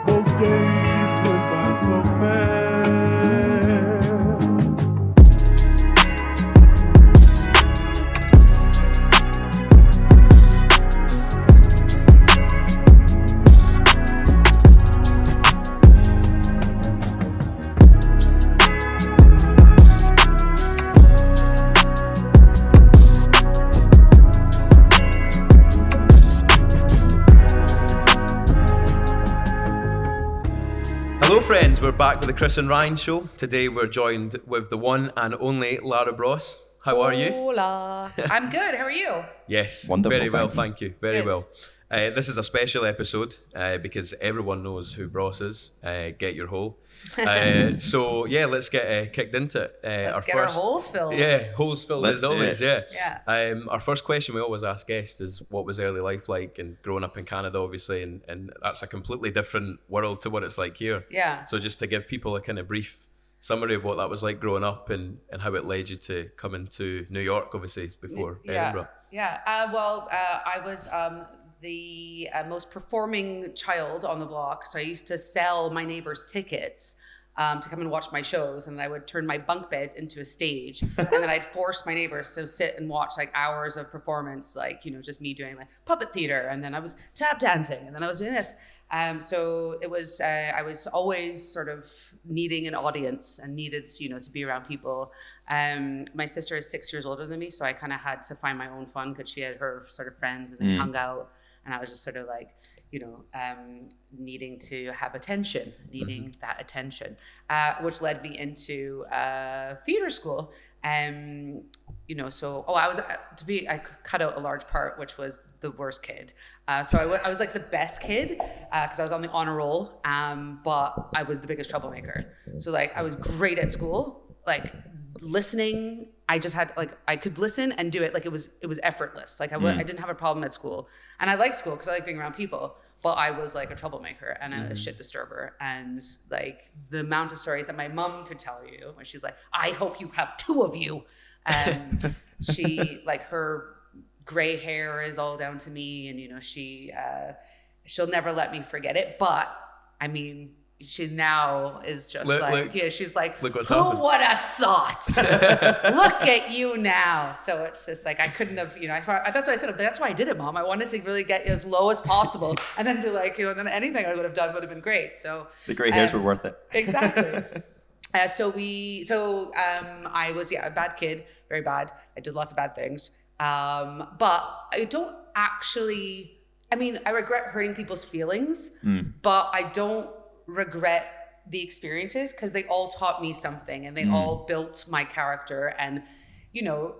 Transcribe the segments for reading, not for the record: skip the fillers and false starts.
Those days went by so fast. Hello friends, we're back with the Chris and Ryan show. Today we're joined with the one and only Larah Bross. How are you? Hola. I'm good. How are you? Yes, Wonderful, very well, thanks. thank you. Very Good. well. This is a special episode because everyone knows who Bross is. Get your hole. So yeah, let's get kicked into it. Let's get our holes filled. Yeah, holes filled Let's as do always. it. Yeah. Our first question we always ask guests is, what was early life like? And growing up in Canada, obviously, and that's a completely different world to what it's like here. Yeah. So just to give people a kind of brief summary of what that was like growing up and how it led you to coming to New York, obviously, before Edinburgh. Yeah. I was the most performing child on the block. So I used to sell my neighbors tickets to come and watch my shows, and then I would turn my bunk beds into a stage, and then I'd force my neighbors to sit and watch like hours of performance, like, you know, just me doing like puppet theater, and then I was tap dancing, and then I was doing this. So it was, I was always sort of needing an audience and needed, you know, to be around people. My sister is 6 years older than me, so I kind of had to find my own fun because she had her sort of friends and they hung out, and I was just sort of like, you know, needing to have attention, needing that attention, which led me into theater school. You know, so, I cut out a large part, which was the worst kid. So I was like the best kid because I was on the honor roll, but I was the biggest troublemaker. So like I was great at school, like listening. I just had like, I could listen and do it. Like it was effortless. Like I didn't have a problem at school, and I liked school because I like being around people, but I was like a troublemaker and a shit disturber. And like the amount of stories that my mom could tell you when she's like, I hope you have two of you. She like her gray hair is all down to me, and you know, she'll never let me forget it. But I mean, she now is just she's like, look what's who happened. would have thought? Look at you now. So it's just like, I couldn't have, you know, that's why I said, that's why I did it, Mom. I wanted to really get as low as possible, and then be like, you know, then anything I would have done would have been great. So The grey hairs were worth it. exactly. I was a bad kid, very bad. I did lots of bad things. But I don't actually, I mean, I regret hurting people's feelings, but I don't regret the experiences because they all taught me something, and they all built my character. And, you know,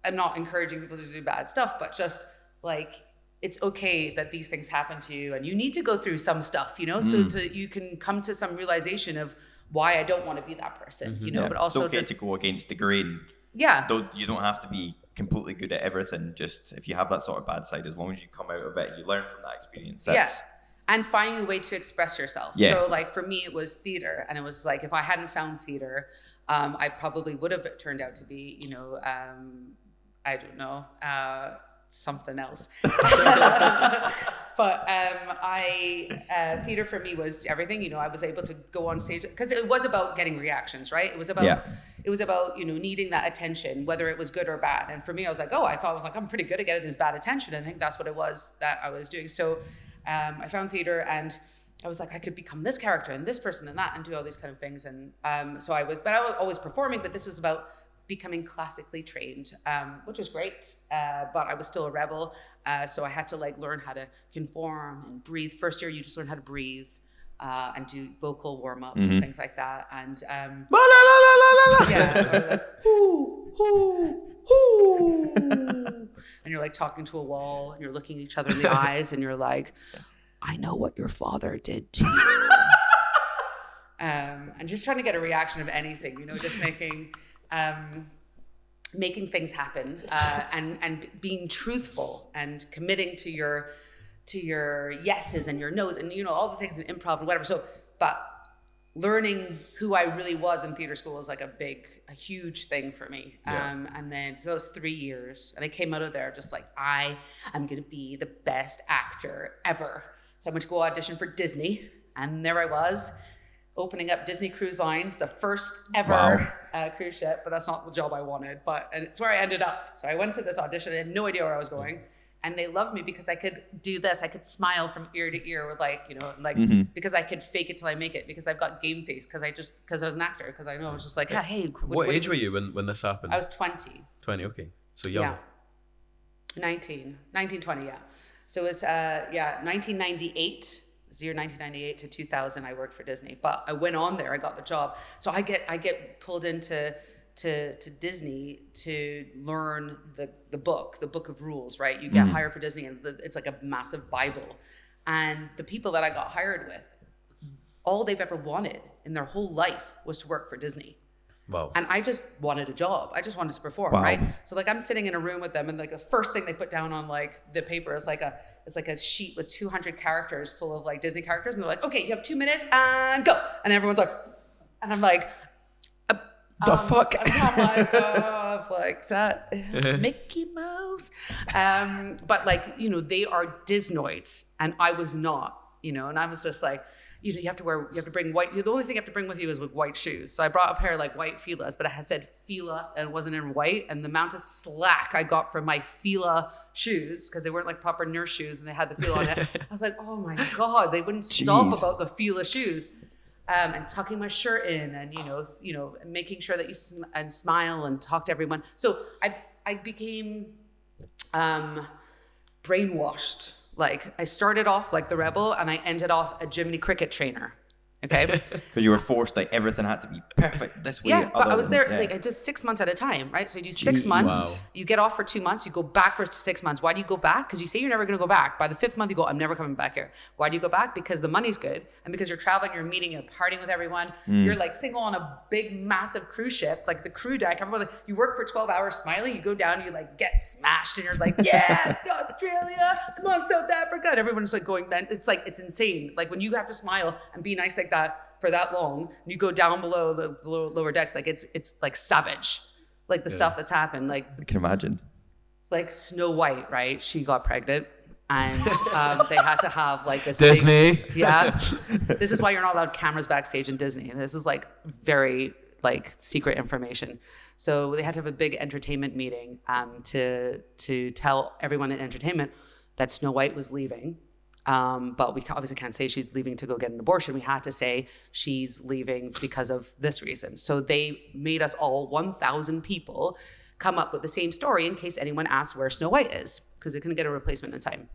I'm not encouraging people to do bad stuff, but just like, it's okay that these things happen to you, and you need to go through some stuff, you know, so you can come to some realization of why I don't want to be that person, you know, but also it's okay to go against the grain. Yeah. You don't have to be completely good at everything. Just if you have that sort of bad side, as long as you come out of it, you learn from that experience. And finding a way to express yourself. Yeah. So like for me, it was theater, and it was like, if I hadn't found theater, I probably would have turned out to be, you know, I don't know, something else. But theater for me was everything. You know, I was able to go on stage because it was about getting reactions, right? It was about, you know, needing that attention, whether it was good or bad. And for me, I was like, I'm pretty good at getting this bad attention. And I think that's what it was that I was doing. So I found theater, and I was like, I could become this character and this person and that, and do all these kind of things. And so I was always performing, but this was about becoming classically trained, which was great. But I was still a rebel. So I had to like learn how to conform and breathe. First year, you just learn how to breathe and do vocal warm-ups and things like that. And like, hoo, hoo, hoo. And you're like talking to a wall, and you're looking each other in the eyes, and you're like, I know what your father did to you. And just trying to get a reaction of anything, you know, just making things happen, and being truthful and committing to your yeses and your nos, and, you know, all the things in improv and whatever. So, but learning who I really was in theater school was like a huge thing for me. Yeah. And then, so it was 3 years, and I came out of there just like, I am going to be the best actor ever. So I went to go audition for Disney. And there I was, opening up Disney Cruise Lines, the first ever cruise ship, but that's not the job I wanted, and it's where I ended up. So I went to this audition, I had no idea where I was going. And they loved me because I could do this. I could smile from ear to ear with because I could fake it till I make it, because I've got game face, because I was an actor, because I know I was just like, yeah, hey. What age were you when this happened? I was 20. 20, okay. So young. Yeah. 19, 20, yeah. So it was, 1998. This year 1998 to 2000, I worked for Disney. But I went on there, I got the job. So I get pulled into Disney to learn the book of rules, right? You get hired for Disney, and it's like a massive Bible. And the people that I got hired with, all they've ever wanted in their whole life was to work for Disney. Wow. And I just wanted a job. I just wanted to perform, right? So like I'm sitting in a room with them, and like the first thing they put down on like the paper is like a sheet with 200 characters full of like Disney characters, and they're like, okay, you have 2 minutes and go. And everyone's like, and I'm like, the fuck? I'm like that is Mickey Mouse. But like, they are Disnoids, and I was not, and I was just like, you have to bring white. The only thing you have to bring with you is with white shoes. So I brought a pair of like white Fila's, but it had said Fila and it wasn't in white. And the amount of slack I got from my Fila shoes, because they weren't like proper nurse shoes and they had the Fila on it. I was like, oh my God, they wouldn't stop about the Fila shoes. And tucking my shirt in, and making sure that you smile and talk to everyone. So I became brainwashed. Like I started off like the rebel, and I ended off a Jiminy Cricket trainer. Okay. Because you were forced, like everything had to be perfect this way. Yeah, but I was there, like I did 6 months at a time, right? So you do 6 months, you get off for 2 months, you go back for 6 months. Why do you go back? Because you say you're never going to go back. By the 5th month, you go, I'm never coming back here. Why do you go back? Because the money's good, and because you're traveling, you're meeting, you're partying with everyone. You're like single on a big, massive cruise ship, like the crew deck. Everyone, like, you work for 12 hours smiling, you go down, you like get smashed, and you're like, yeah, Australia, come on, South Africa. And everyone's like going, man, it's insane. Like when you have to smile and be nice like that for that long, you go down below the lower decks, like it's like savage, like the stuff that's happened. Like I can imagine. It's like Snow White, right? She got pregnant, and they had to have like this Disney. This is why you're not allowed cameras backstage in Disney. This is like very like secret information. So they had to have a big entertainment meeting to tell everyone in entertainment that Snow White was leaving. But we obviously can't say she's leaving to go get an abortion. We had to say she's leaving because of this reason. So they made us all 1,000 people come up with the same story in case anyone asks where Snow White is, because they couldn't get a replacement in time.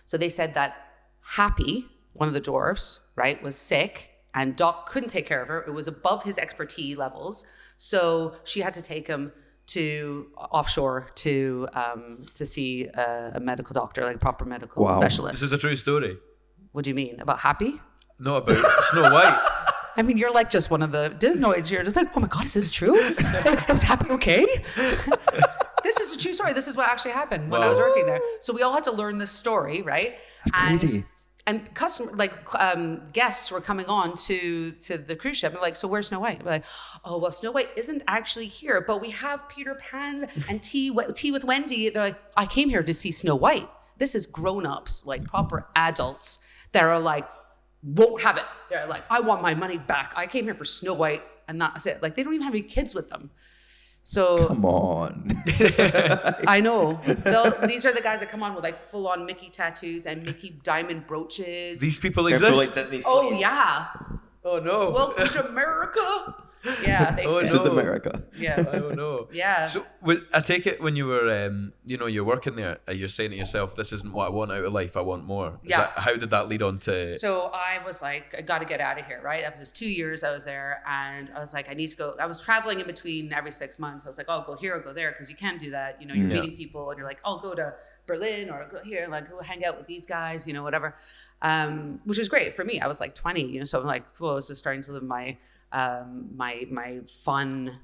So they said that Happy, one of the dwarves, right, was sick, and Doc couldn't take care of her. It was above his expertise levels. So she had to take him to offshore to see a medical doctor, like a proper medical specialist. This is a true story. What do you mean? About Happy? No, about Snow White. I mean, you're like just one of the Disnoids here. Just like, oh my God, is this true? Was Happy okay? This is a true story. This is what actually happened when I was working there. So we all had to learn this story, right? That's crazy. And guests were coming on to the cruise ship. And like, so where's Snow White? We're like, oh, well, Snow White isn't actually here, but we have Peter Pan's and tea with Wendy. They're like, I came here to see Snow White. This is grown-ups, like proper adults that are like, won't have it. They're like, I want my money back. I came here for Snow White, and that's it. Like, they don't even have any kids with them. So come on. I know. These are the guys that come on with like full on Mickey tattoos and Mickey diamond brooches. These people exist. Oh yeah. Oh no. Welcome to America. Yeah, this is America. Yeah. Oh no. Yeah. So I take it when you were, you're working there, you're saying to yourself, "This isn't what I want out of life. I want more." How did that lead on to? So I was like, I got to get out of here, right? After this 2 years, I was there, and I was like, I need to go. I was traveling in between every 6 months. I was like, I'll go here, I'll go there, because you can do that. You're meeting people, and you're like, I'll go to Berlin or go here, like go hang out with these guys, whatever. Which is great for me. I was like 20, so I'm like, cool. I was just starting to live my fun,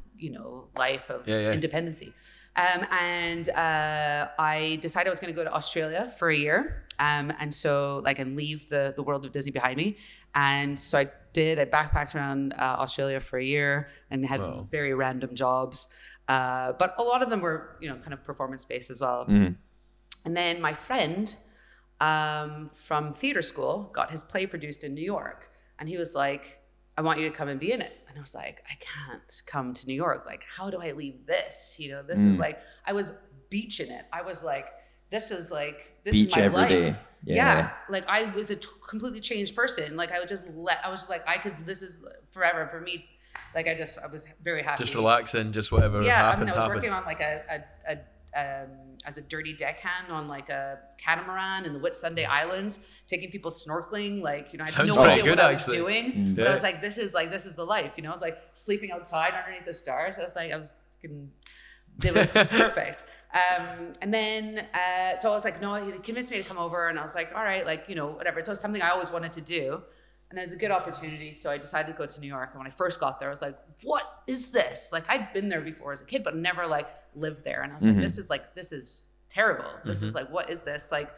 life of independency. And I decided I was going to go to Australia for a year. And so and leave the world of Disney behind me. And so I backpacked around Australia for a year and had very random jobs. But a lot of them were, kind of performance based as well. Mm. And then my friend from theater school, got his play produced in New York. And he was like, I want you to come and be in it. And I was like, I can't come to New York. Like, how do I leave this? You know, this is like, I was beaching it. I was like, this is my every life. day. Yeah. Like I was a completely changed person. Like I was just like, this is forever for me. Like I was very happy. Just relaxing, just whatever happened. I was working on like as a dirty deckhand on like a catamaran in the Whitsunday Islands, taking people snorkeling. Like, you know, I had no idea what I was doing. But I was like, this is the life. You know, I was like sleeping outside underneath the stars. It was perfect. And then, so I was like, no, he convinced me to come over, and I was like, all right, like, you know, whatever. So it's something I always wanted to do, and it was a good opportunity. So I decided to go to New York. And when I first got there, I was like, what is this? Like, I'd been there before as a kid, but never like lived there. And I was like, this is terrible. This is like, what is this? Like,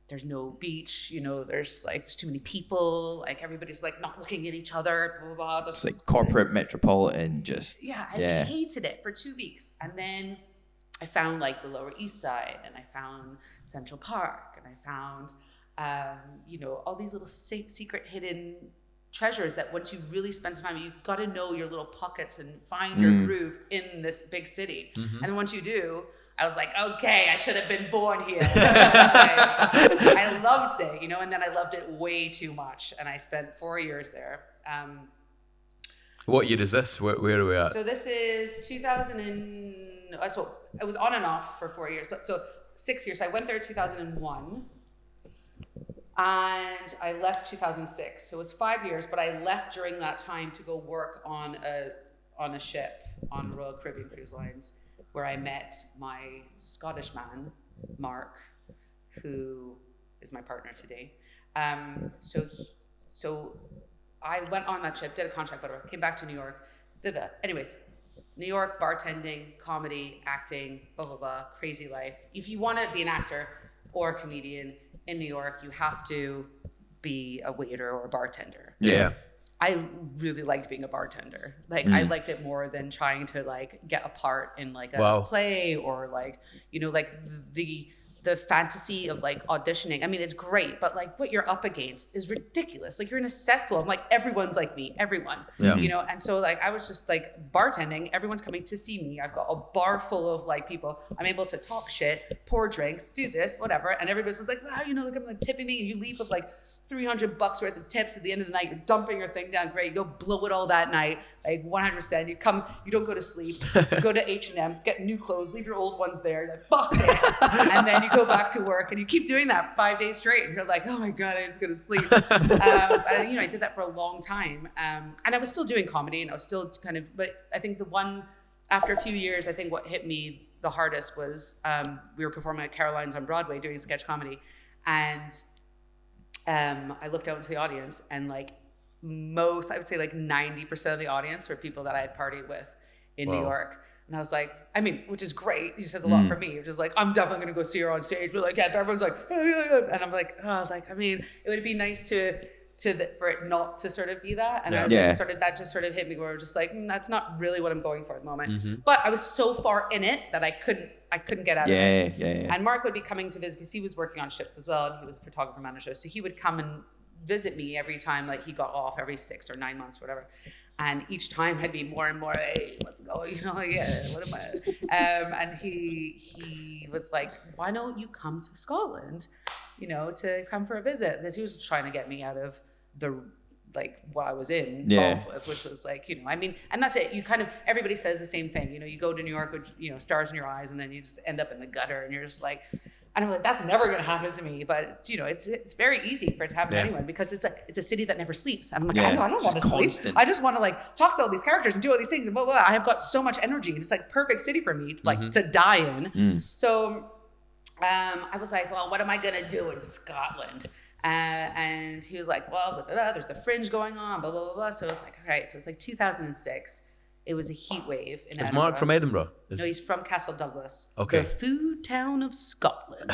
there's no beach, you know, there's too many people, like everybody's like not looking at each other, blah, blah, blah. It's like corporate metropolitan, just. I hated it for 2 weeks. And then I found like the Lower East Side, and I found Central Park, and I found, you know, all these little secret hidden treasures that once you really spend some time, you got to know your little pockets and find your groove in this big city. And then once you do, I was like, okay, I should have been born here. I loved it, you know, and then I loved it way too much. And I spent 4 years there. What year is this? Where are we at? So this is 2000 so it was on and off for 4 years, but so 6 years. So I went there in 2001 and I left 2006. So it was 5 years, but I left during that time to go work on a ship on Royal Caribbean Cruise Lines, where I met my Scottish man, Mark, who is my partner today. So I went on that ship, did a contract, whatever, came back to New York, anyways, New York, bartending, comedy, acting, blah, blah, blah, crazy life. If you want to be an actor or a comedian in New York, you have to be a waiter or a bartender. Yeah. I really liked being a bartender. Like I liked it more than trying to like get a part in like a play or like, you know, like the fantasy of like auditioning. I mean, it's great, but like what you're up against is ridiculous. Like you're in a cesspool. I'm like, everyone's like me, everyone, you know? And so like, I was just like bartending. Everyone's coming to see me. I've got a bar full of like people. I'm able to talk shit, pour drinks, do this, whatever. And everybody's just like, you know, like I'm like tipping me, and you leave with like $300 worth of tips at the end of the night. You're dumping your thing down. Great. You go blow it all that night. Like 100%. You come, you don't go to sleep. You go to H&M, get new clothes, leave your old ones there. You're like, fuck it. And then you go back to work, and you keep doing that 5 days straight. And you're like, oh my God, I just go to sleep. And, you know, I did that for a long time. And I was still doing comedy, and I was still kind of, but I think after a few years, I think what hit me the hardest was we were performing at Caroline's on Broadway doing sketch comedy. And I looked out into the audience, and like I would say like 90% of the audience were people that I had partied with in New York. And I was like, I mean, which is great. It says a lot for me. Which is like, I'm definitely going to go see her on stage. But like, yeah, but everyone's like, and I'm like, I was like, I mean, it would be nice for it not to sort of be that. And I was like, that just sort of hit me where I was just like, that's not really what I'm going for at the moment. But I was so far in it that I couldn't get out of it. And Mark would be coming to visit because he was working on ships as well, and he was a photographer manager. So he would come and visit me every time like he got off, every 6 or 9 months, whatever. And each time I'd be more and more, hey, what's going, you know, like, yeah, what am I? And he was like, why don't you come to Scotland, you know, to come for a visit? Because he was trying to get me out of like what I was involved with, which was like, you know, I mean, and that's it. You kind of, everybody says the same thing, you know, you go to New York with, you know, stars in your eyes, and then you just end up in the gutter, and you're just like, and I'm like, that's never going to happen to me. But, you know, it's very easy for it to happen to anyone, because it's a city that never sleeps. And I'm like, I don't want to sleep. I just want to like talk to all these characters and do all these things and blah, blah, blah. I have got so much energy. It's like perfect city for me, like to die in. So I was like, well, what am I going to do in Scotland? And he was like, well, blah, blah, blah, there's the Fringe going on, blah, blah, blah, blah. So I was like, all right. So it's like 2006. It was a heat wave in Edinburgh. Is Mark from Edinburgh? No, he's from Castle Douglas. Okay. The food town of Scotland.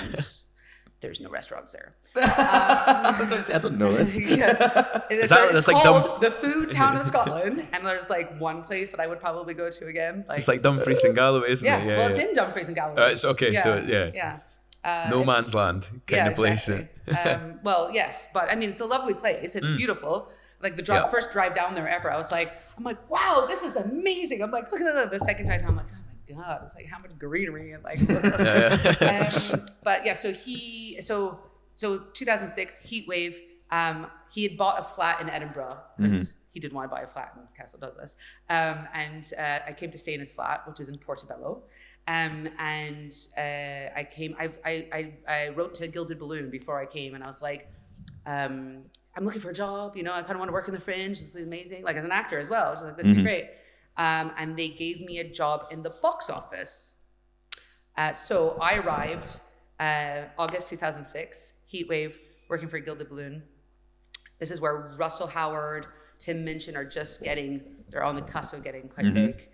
There's no restaurants there. I don't know this. It's called the food town of Scotland, and there's like one place that I would probably go to again. Like, it's like Dumfries and Galloway, isn't it? Yeah, well, it's in Dumfries and Galloway. It's okay, yeah. Yeah. No man's land kind of place. Exactly. Well, yes, but I mean, it's a lovely place. It's beautiful. Like the first drive down there ever, I'm like, wow, this is amazing. I'm like, look at the second time. I'm like, oh my God, it's like how much greenery and like. But yeah, so 2006 heat wave. He had bought a flat in Edinburgh because he didn't want to buy a flat in Castle Douglas. And I came to stay in his flat, which is in Portobello. I wrote to Gilded Balloon before I came, and I was like, I'm looking for a job, I kind of want to work in the Fringe. This is amazing, like as an actor as well. I was like, this would be great. And they gave me a job in the box office. So I arrived August 2006, heat wave, working for Gilded Balloon. This is where Russell Howard, Tim Minchin are they're on the cusp of getting quite big.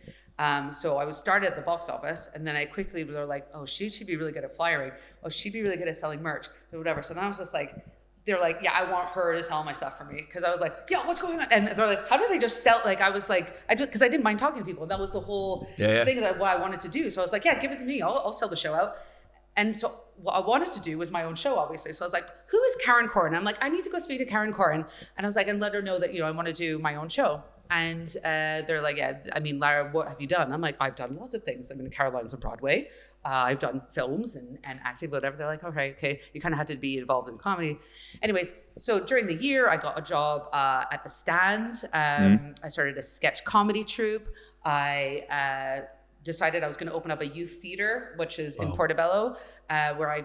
So I was started at the box office, and then I quickly were like, oh, she'd be really good at flyering. Oh, she'd be really good at selling merch or whatever. So then I was just like, they're like, yeah, I want her to sell my stuff for me. Cause I was like, yeah, what's going on? And they're like, how did I just sell? Like, I was like, cause I didn't mind talking to people. And that was the whole thing that what I wanted to do. So I was like, yeah, give it to me. I'll sell the show out. And so what I wanted to do was my own show, obviously. So I was like, who is Karen Corrin? I'm like, I need to go speak to Karen Corrin. And I was like, and let her know that, I want to do my own show. And they're like, yeah, I mean, Larah, what have you done? I'm like, I've done lots of things. I mean, Caroline's on Broadway. I've done films and acting, whatever. They're like, okay. You kind of had to be involved in comedy. Anyways, so during the year, I got a job at The Stand. I started a sketch comedy troupe. I decided I was going to open up a youth theater, which is in Portobello, where I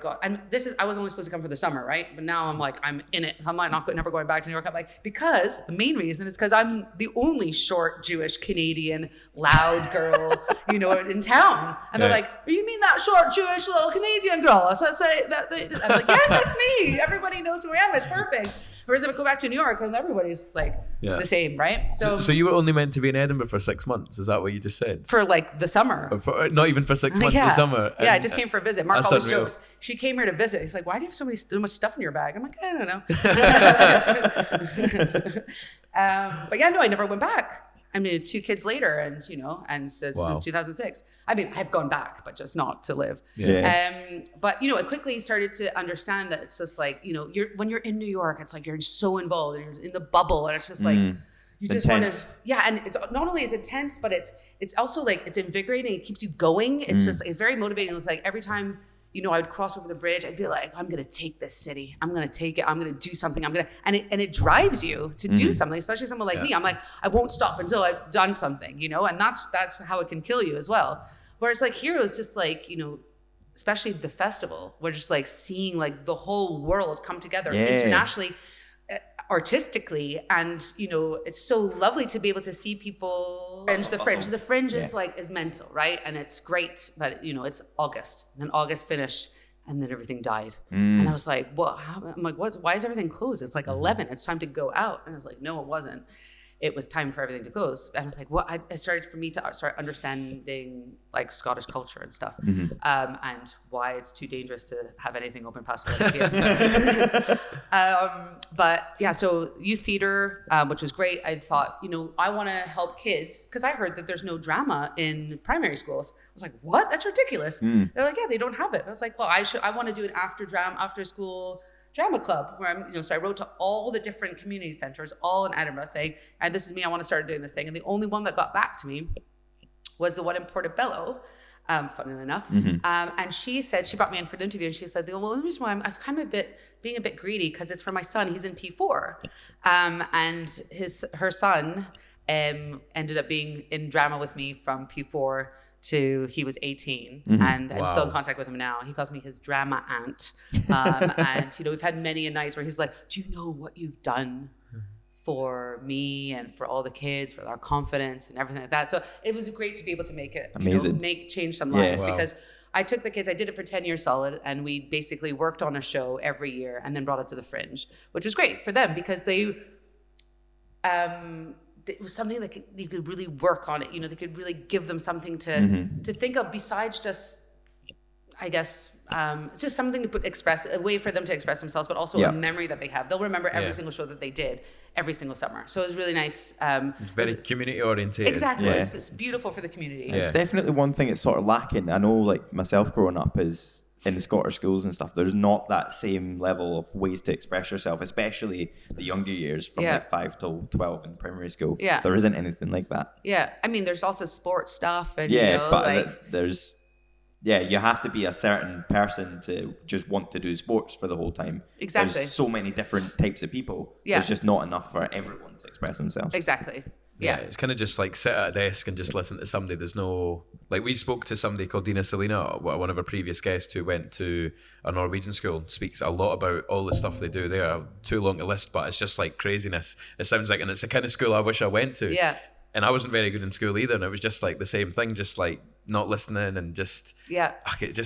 was only supposed to come for the summer, right? But now I'm like, I'm in it. I'm like, never going back to New York. I'm like, because the main reason is because I'm the only short Jewish Canadian loud girl, in town. And they're like, you mean that short Jewish little Canadian girl? So I say that. I'm like, yes, that's me. Everybody knows who I am. It's perfect. Whereas if I go back to New York, then everybody's like the same, right? So you were only meant to be in Edinburgh for 6 months. Is that what you just said? For like the summer. Or not even for 6 months, the summer. Yeah, I just came for a visit. Mark always jokes. She came here to visit. He's like, why do you have so much stuff in your bag? I'm like, I don't know. But yeah, no, I never went back. I mean, 2 kids later, and since 2006. I mean, I've gone back, but just not to live. But I quickly started to understand that it's just like, when you're in New York, it's like you're so involved and you're in the bubble, and it's just like you just want to, and it's not only is intense, but it's also like it's invigorating. It keeps you going. It's just it's very motivating. It's like every time. I would cross over the bridge. I'd be like, I'm going to take this city. I'm going to take it. I'm going to do something. And it drives you to do something, especially someone like me. I'm like, I won't stop until I've done something, and that's how it can kill you as well. Whereas like here, it's just like, especially the festival, we're just like seeing like the whole world come together internationally, artistically, and it's so lovely to be able to see people. The fringe is like is mental, right? And it's great, but it's August, and then August finished, and then everything died. And I was like, well, I'm like, why is everything closed? It's like 11. It's time to go out. And I was like, no, it wasn't. It was time for everything to close. And I was like, I started for me to start understanding like Scottish culture and stuff, and why it's too dangerous to have anything open past 11 p.m. But yeah, so youth theater, which was great. I thought, I want to help kids because I heard that there's no drama in primary schools. I was like, what? That's ridiculous. They're like, yeah, they don't have it. I was like, well, I want to do an after school drama club where I'm, so I wrote to all the different community centers, all in Edinburgh, saying, and this is me, I want to start doing this thing. And the only one that got back to me was the one in Portobello, funnily enough. And she brought me in for an interview, and she said, well, the reason why I was kind of being a bit greedy, because it's for my son, he's in P4. And her son ended up being in drama with me from P4 to he was 18, and I'm still in contact with him now. He calls me his drama aunt. And we've had many a nights where he's like, do you know what you've done for me and for all the kids, for our confidence and everything like that? So it was great to be able to make it change some lives, because I took the kids, I did it for 10 years solid, and we basically worked on a show every year and then brought it to the Fringe, which was great for them because they it was something that you could really work on it. They could really give them something to think of besides just, I guess, it's just something to express, a way for them to express themselves, but also a memory that they have. They'll remember every single show that they did every single summer. So it was really nice. It's very community oriented. Exactly. It's beautiful for the community. It's definitely one thing that's sort of lacking. I know, like myself growing up, is in the Scottish schools and stuff, there's not that same level of ways to express yourself, especially the younger years from like 5 till 12 in primary school. Yeah. There isn't anything like that. Yeah. I mean, there's also sports stuff and, there's, you have to be a certain person to just want to do sports for the whole time. Exactly. There's so many different types of people. Yeah. There's just not enough for everyone to express themselves. Exactly. Yeah, it's kind of just like sit at a desk and just listen to somebody. There's no, like, we spoke to somebody called Dina Selina, one of our previous guests, who went to a Norwegian school and speaks a lot about all the stuff they do there. Too long to list, but it's just like craziness. It sounds like, and it's the kind of school I wish I went to. Yeah. And I wasn't very good in school either, and it was just like the same thing, just like not listening and just it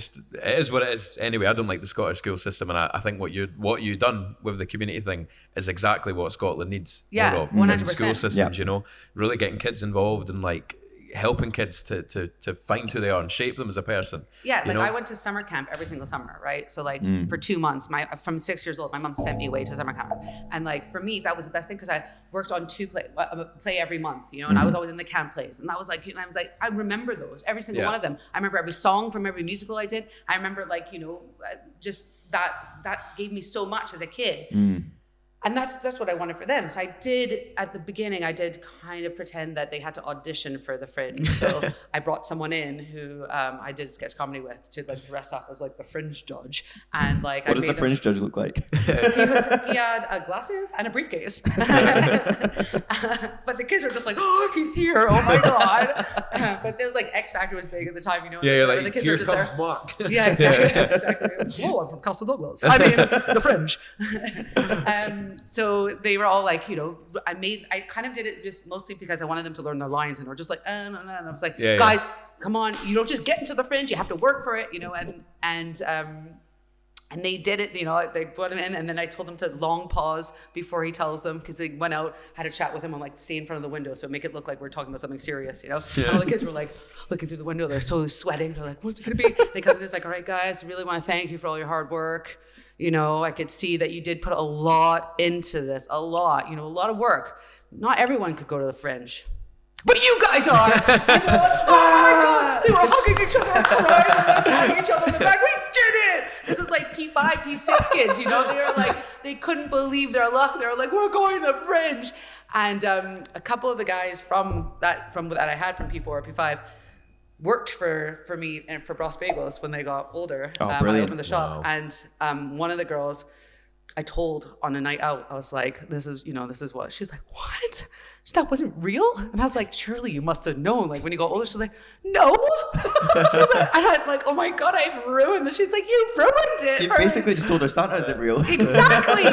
is what it is. Anyway, I don't like the Scottish school system, and I think what you done with the community thing is exactly what Scotland needs more of. 100%. School systems, you know, really getting kids involved and like helping kids to find who they are and shape them as a person. Yeah, like I went to summer camp every single summer, right? So like for 2 months, from 6 years old, my mom sent me away to a summer camp, and like for me that was the best thing because I worked on 2 play every month, you know, and I was always in the camp plays, and that was like, you know, I remember those, every single one of them. I remember every song from every musical I did. I remember like, you know, just that gave me so much as a kid. And that's what I wanted for them. So I did, at the beginning, I did kind of pretend that they had to audition for the Fringe. So I brought someone in who I did sketch comedy with to like dress up as like the Fringe judge. And like, what does the Fringe judge look like? He had glasses and a briefcase. But the kids were just like, oh, he's here. Oh my God. But there was like X Factor was big at the time, you know. Yeah, like, the kids here are just comes there. Mark. Yeah, exactly. Oh, I'm from Castle Douglas. I mean, the Fringe. So they were all like, you know, I kind of did it just mostly because I wanted them to learn their lines, and we're just like, no. And I was like, guys, come on, you don't just get into the Fringe, you have to work for it, you know, and they did it, you know, they put him in, and then I told them to long pause before he tells them, because they went out, had a chat with him, I'm like, stay in front of the window, so make it look like we're talking about something serious, you know? And all the kids were like, looking through the window, they're totally sweating, they're like, what's it gonna be? The cousin is like, all right, guys, I really wanna thank you for all your hard work. You know, I could see that you did put a lot into this, a lot of work. Not everyone could go to the Fringe. But you guys are! You know, oh my God! They were hugging each other and crying, patting each other on the back. We did it! This is like P5, P6 kids, you know? They were like, they couldn't believe their luck. They were like, we're going to the Fringe. And a couple of the guys from that I had from P4 or P5 worked for me and for Bross Bagels when they got older. I opened the shop. Wow. And one of the girls I told on a night out, I was like, this is what. She's like, what? That wasn't real? And I was like, surely you must have known. Like when you got older, she's like, no. She's like, and I'm like, oh my God, I've ruined this. She's like, you ruined it. You basically just told her Santa isn't real. Exactly.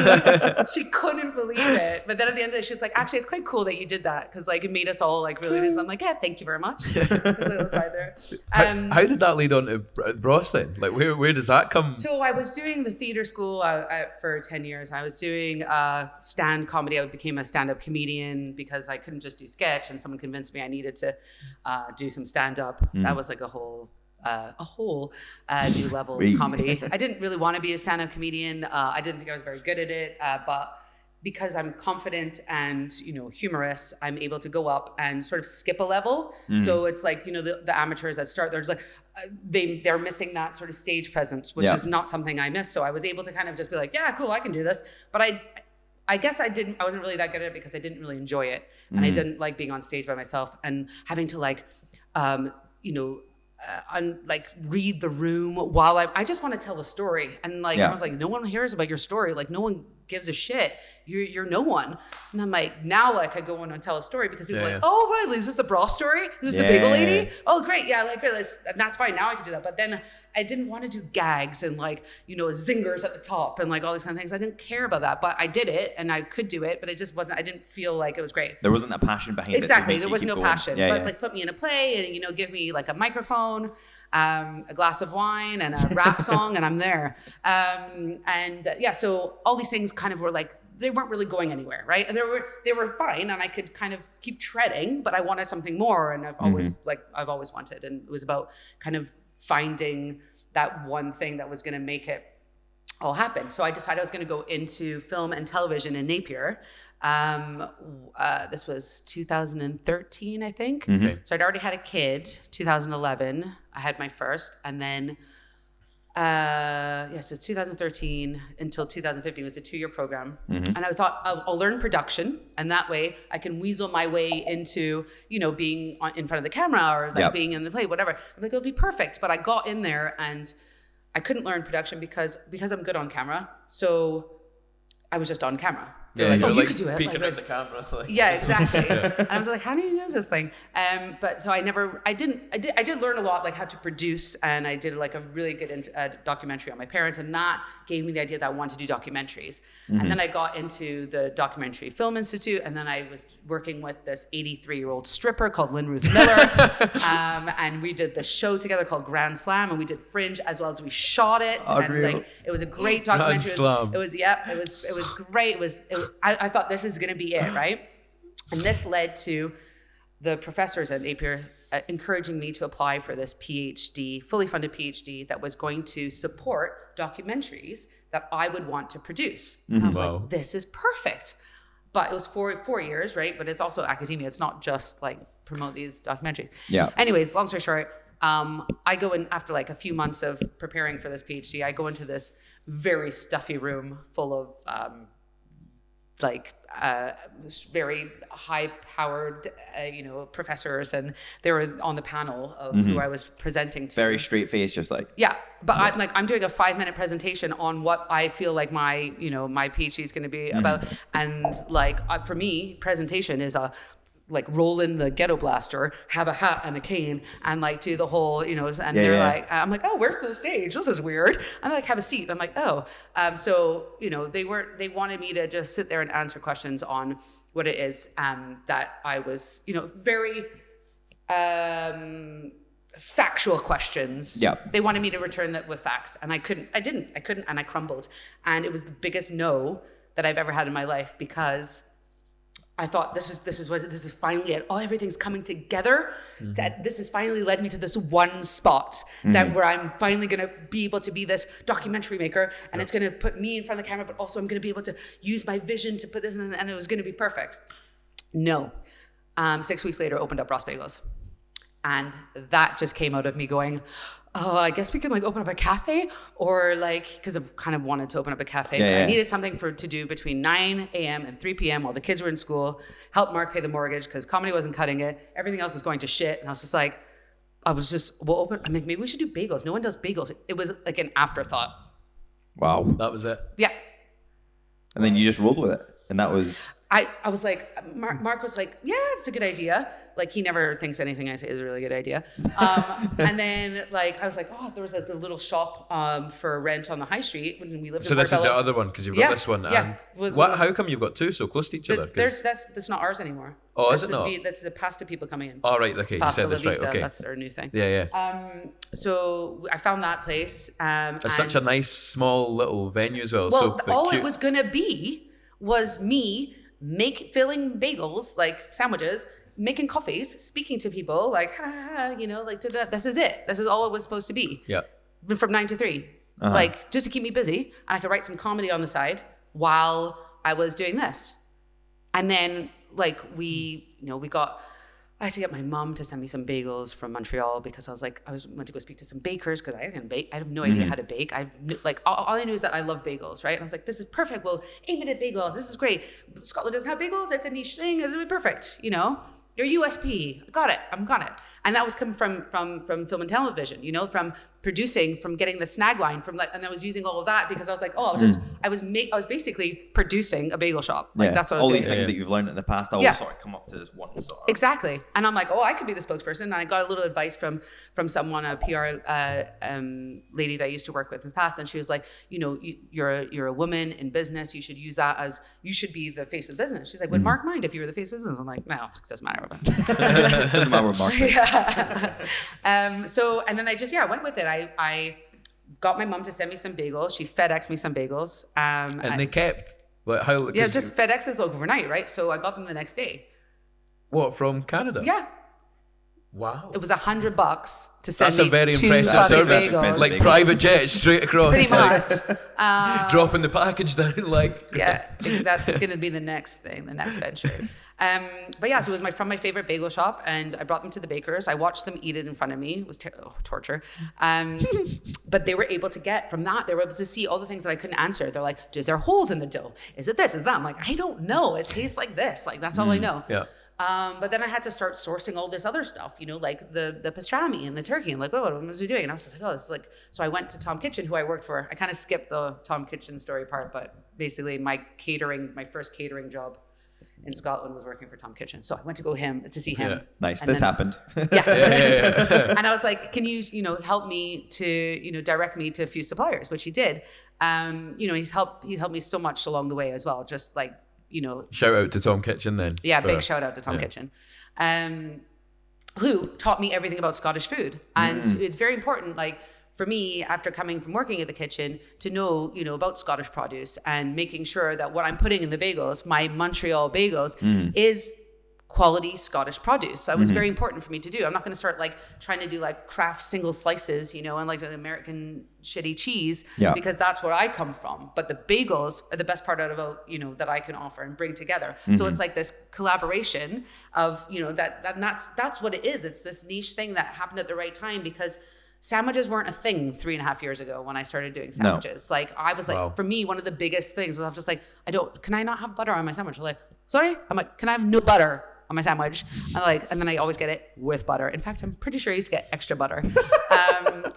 She couldn't believe it. But then at the end of the day, she's like, actually, it's quite cool that you did that, because like it made us all like really. I'm like, yeah, thank you very much. A little side there. How did that lead on to Bross then? Like where does that come? So I was doing the theater school for 10 years. I was doing stand comedy. I became a stand-up comedian because I couldn't just do sketch, and someone convinced me I needed to do some stand-up. That was like a whole new level of comedy. I didn't really want to be a stand-up comedian. I didn't think I was very good at it, but because I'm confident and, you know, humorous, I'm able to go up and sort of skip a level. So it's like, you know, the amateurs that start, there's like, they're missing that sort of stage presence, which is not something I miss. So I was able to kind of just be like, yeah, cool, I can do this. But I guess I wasn't really that good at it because I didn't really enjoy it. And I didn't like being on stage by myself and having to like, read the room while I just want to tell a story. And like, I was like, no one hears about your story. Like no one gives a shit. You're no one. And I'm like, now like I go in and tell a story because people are like, oh, right, is this the Bross story? Is this the bagel lady? Oh, great. Yeah, like this. And that's fine. Now I can do that. But then I didn't want to do gags and like, you know, zingers at the top and like all these kind of things. I didn't care about that, but I did it and I could do it, but it just wasn't, I didn't feel like it was great. There wasn't a passion behind it. Exactly. There was no passion. But like put me in a play and, you know, give me like a microphone, a glass of wine and a rap song and I'm there. So all these things kind of were like, they weren't really going anywhere, right? They were fine and I could kind of keep treading, but I wanted something more. And I've always wanted. And it was about kind of finding that one thing that was going to make it all happen. So I decided I was going to go into film and television in Napier. This was 2013, I think. So I'd already had a kid, 2011. I had my first, and then So 2013 until 2015 was a 2-year program. And I thought I'll learn production, and that way I can weasel my way into, being in front of the camera or like being in the play, whatever. I'm like, it'll be perfect. But I got in there and I couldn't learn production because I'm good on camera. So I was just on camera. Yeah, like, you're you like could do it. peeking Like, at the camera. Like. yeah, exactly. And I was like, how do you use this thing? But so I did learn a lot, like how to produce, and I did like a really good documentary on my parents, and that gave me the idea that I wanted to do documentaries. And then I got into the Documentary Film Institute, and then I was working with this 83-year-old stripper called Lynn Ruth Miller, and we did this show together called Grand Slam, and we did Fringe as well as we shot it. Unreal. And like it was a great documentary. Grand Slam. It was great. I thought this is going to be it, right? And this led to the professors at Napier encouraging me to apply for this PhD, fully funded PhD that was going to support documentaries that I would want to produce. And I was like, this is perfect. But it was 4 years, right? But it's also academia. It's not just like promote these documentaries. Yeah. Anyways, long story short, I go in after like a few months of preparing for this PhD. I go into this very stuffy room full of very high-powered, professors, and they were on the panel of who I was presenting to. Very straight face, just like. Yeah, but I'm doing a 5-minute presentation on what I feel like my PhD is going to be about, and for me, presentation is roll in the ghetto blaster, have a hat and a cane, and do the whole, and they're like, I'm like, oh, where's the stage? This is weird. And they're like, have a seat. I'm like, oh. So, they wanted me to just sit there and answer questions on what it is that I was, very factual questions. Yeah. They wanted me to return that with facts, and I couldn't, and I crumbled. And it was the biggest no that I've ever had in my life, because I thought this is finally it. Everything's coming together. That this has finally led me to this one spot where I'm finally going to be able to be this documentary maker, and it's going to put me in front of the camera, but also I'm going to be able to use my vision to put this in, and it was going to be perfect. No. 6 weeks later, opened up Bross Bagels. And that just came out of me going, oh, I guess we could open up a cafe, or because I've kind of wanted to open up a cafe. But I needed something to do between 9 a.m. and 3 p.m. while the kids were in school, help Mark pay the mortgage because comedy wasn't cutting it. Everything else was going to shit. And I was just like, we'll open. I'm like, maybe we should do bagels. No one does bagels. It was like an afterthought. Wow. That was it. Yeah. And then you just rolled with it. And that was... I was like, Mark was like, yeah, it's a good idea. He never thinks anything I say is a really good idea. And then I was like, oh, there was a little shop for rent on the high street when we lived in So this is Montreal. the other one, because you've got this one. Yeah. And how come you've got two so close to each other? That's not ours anymore. Oh, is it not? That's the pasta people coming in. Oh, right. Okay. Pasta you said this La right. Vista, Okay. That's our new thing. Yeah. So I found that place. It's such a nice, small little venue as well. Well, so all cute. it was going to be was me filling bagels, sandwiches, making coffees, speaking to people, this is it. This is all it was supposed to be. Yeah. From 9 to 3. Just to keep me busy. And I could write some comedy on the side while I was doing this. And then, I had to get my mom to send me some bagels from Montreal, because I went to go speak to some bakers, because I didn't bake. I have no idea how to bake. All I knew is that I love bagels, right? And I was like, this is perfect. Well, 8-minute bagels. This is great. Scotland doesn't have bagels. It's a niche thing. It's gonna be perfect. Your USP. Got it. I'm got it. And that was coming from film and television, from producing, from getting the snag line, and I was using all of that because I was like, I was basically producing a bagel shop. That's what I was all doing. these things that you've learned in the past all sort of come up to this one sort of. Exactly. And I'm like, I could be the spokesperson. And I got a little advice from someone, a PR lady that I used to work with in the past, and she was like, you're a woman in business. You should use that as, you should be the face of business. She's like, would Mark mind if you were the face of business? I'm like, no, it doesn't matter. Doesn't matter what Mark is. So, and then I just, went with it. I got my mom to send me some bagels. She FedExed me some bagels. And they kept, how? Yeah, just FedEx is overnight, right? So I got them the next day. What, from Canada? Yeah. Wow. It was $100 to send That's me a very 2 impressive Scottish service. bagels. Like private jet straight across. Pretty like, much. dropping the package down. Like Yeah, that's going to be the next thing, the next venture. But yeah, so it was from my favorite bagel shop, and I brought them to the bakers. I watched them eat it in front of me. It was torture. But they were able to get from that, they were able to see all the things that I couldn't answer. They're like, is there holes in the dough? Is it this? Is that? I'm like, I don't know. It tastes like this. Like, that's all I know. yeah. But then I had to start sourcing all this other stuff, like the pastrami and the turkey, and like, what was I doing? And I was just like, oh, this is like, so I went to Tom Kitchen, who I worked for. I kind of skipped the Tom Kitchen story part, but basically my first catering job in Scotland was working for Tom Kitchen. So I went to see him. Yeah. Nice. And This then- happened. Yeah. And I was like, can you, help me to, direct me to a few suppliers, which he did. He's helped me so much along the way as well. Just like, Shout out to Tom Kitchen then. yeah, big shout out to Tom Kitchen, who taught me everything about Scottish food. And it's very important, like for me, after coming from working at the kitchen, to know, about Scottish produce and making sure that what I'm putting in the bagels, my Montreal bagels, is quality Scottish produce. So that was very important for me to do. I'm not going to start like trying to do like craft single slices, and like the American shitty cheese, because that's where I come from. But the bagels are the best part out of, that I can offer and bring together. So it's like this collaboration of, that's what it is. It's this niche thing that happened at the right time, because sandwiches weren't a thing 3.5 years ago when I started doing sandwiches. No. Like I was like, for me, one of the biggest things was I'm just like, can I not have butter on my sandwich? I'm like, sorry? I'm like, can I have no butter on my sandwich? And then I always get it with butter. In fact, I'm pretty sure I used to get extra butter.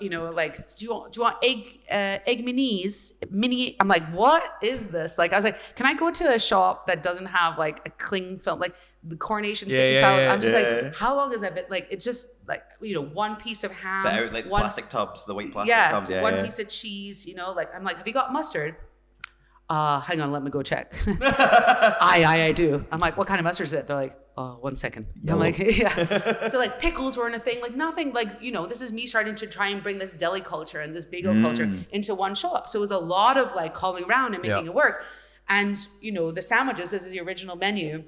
Like, do you want egg minis? Mini? I'm like, what is this? Like, I was like, can I go to a shop that doesn't have like a cling film, like the Coronation City salad? I'm just like, how long has that been? Like, it's just like, one piece of ham. Is that out, like the plastic tubs, the white plastic tubs? Yeah, one piece of cheese, like, I'm like, have you got mustard? Hang on, let me go check. I do. I'm like, what kind of mustard is it? They're like, 1 second. Yellow. I'm like, yeah. So like pickles weren't a thing, like nothing, like, this is me starting to try and bring this deli culture and this bagel culture into one shop. So it was a lot of like calling around and making it work. And, the sandwiches, this is the original menu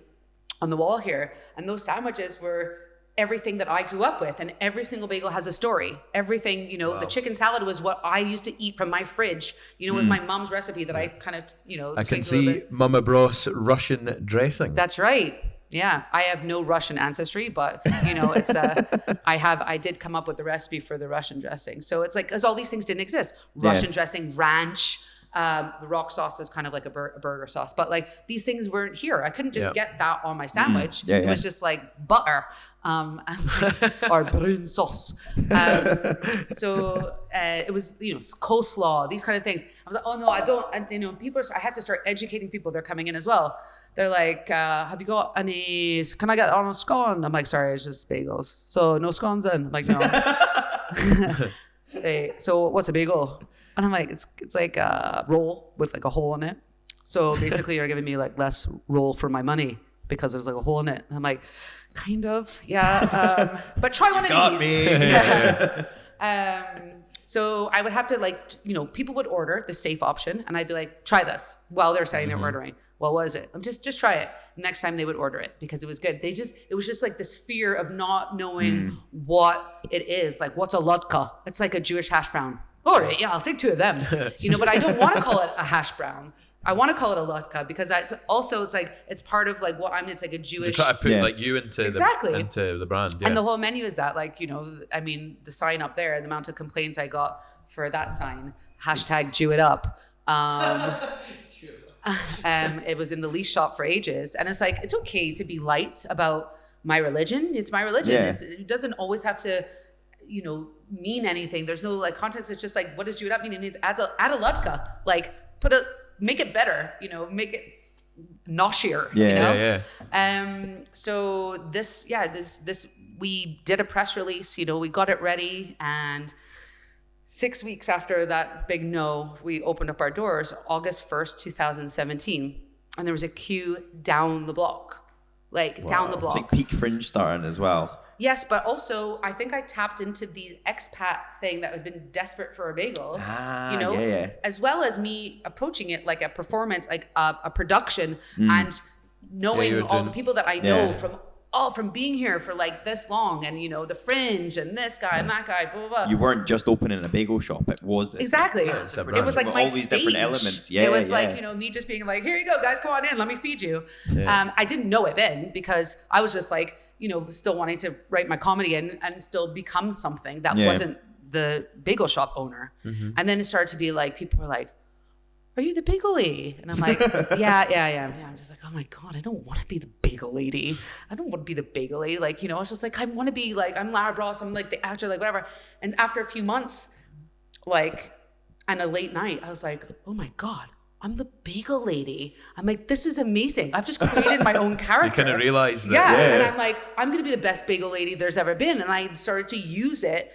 on the wall here. And those sandwiches were everything that I grew up with, and every single bagel has a story. Everything, the chicken salad was what I used to eat from my fridge, was my mom's recipe that I kind of, I can see Mama Bross Russian dressing. That's right. Yeah, I have no Russian ancestry, but it's I did come up with the recipe for the Russian dressing. So it's like, because all these things didn't exist. Russian dressing, ranch, the rock sauce is kind of like a burger sauce, but like these things weren't here. I couldn't just get that on my sandwich. It was just like butter or brune sauce. So it was coleslaw, these kind of things. I was like, oh no, I don't. And, I had to start educating people. They're coming in as well. They're like, have you got any, can I get on a scone? I'm like, sorry, it's just bagels. So no scones then? I'm like, no. So what's a bagel? And I'm like, it's like a roll with like a hole in it. So basically you're giving me like less roll for my money because there's like a hole in it. And I'm like, kind of, yeah. But try one of these. Yeah. So I would have to like, people would order the safe option and I'd be like, try this while they're saying they're ordering. What was it? Just try it. Next time they would order it because it was good. It was just like this fear of not knowing what it is. Like, what's a latke? It's like a Jewish hash brown. All right, yeah, I'll take 2 of them. But I don't want to call it a hash brown. I want to call it a latke because it's part of like what it's like a Jewish. You try to put like you into the brand. Yeah. And the whole menu is that like, the sign up there, the amount of complaints I got for that sign, #Jew it up. It was in the lease shop for ages. And it's like, it's okay to be light about my religion. It's my religion. Yeah. It doesn't always have to, mean anything. There's no like context. It's just like, what does Jew it up mean? It means add a latke, like make it better, make it noshier, So this, we did a press release, we got it ready, and 6 weeks after that big no, we opened up our doors, August 1st, 2017. And there was a queue down the block, down the block. It's like peak fringe starting as well. Yes, but also I think I tapped into the expat thing that had been desperate for a bagel, as well as me approaching it like a performance, like a production, and knowing all the people that I know from oh, from being here for like this long, and the Fringe and this guy and that guy, blah blah blah. You weren't just opening a bagel shop. It was exactly. Yeah, it's a it brand. was like All my these stage. different elements. Yeah, it was yeah. like me just being like, here you go, guys, come on in, let me feed you. Yeah. I didn't know it then because I was just like still wanting to write my comedy and still become something that wasn't the bagel shop owner. Mm-hmm. And then it started to be like, people were like, are you the bagel lady? And I'm like, yeah, I am. Yeah, I'm just like, oh my God, I don't want to be the bagel lady. I don't want to be the bagel lady. Like, it's just like, I want to be like, I'm Larah Bross. I'm like the actor, like whatever. And after a few months, like, and a late night, I was like, oh my God, I'm the bagel lady. I'm like, this is amazing. I've just created my own character. You kind of realize that. Yeah. And I'm like, I'm going to be the best bagel lady there's ever been. And I started to use it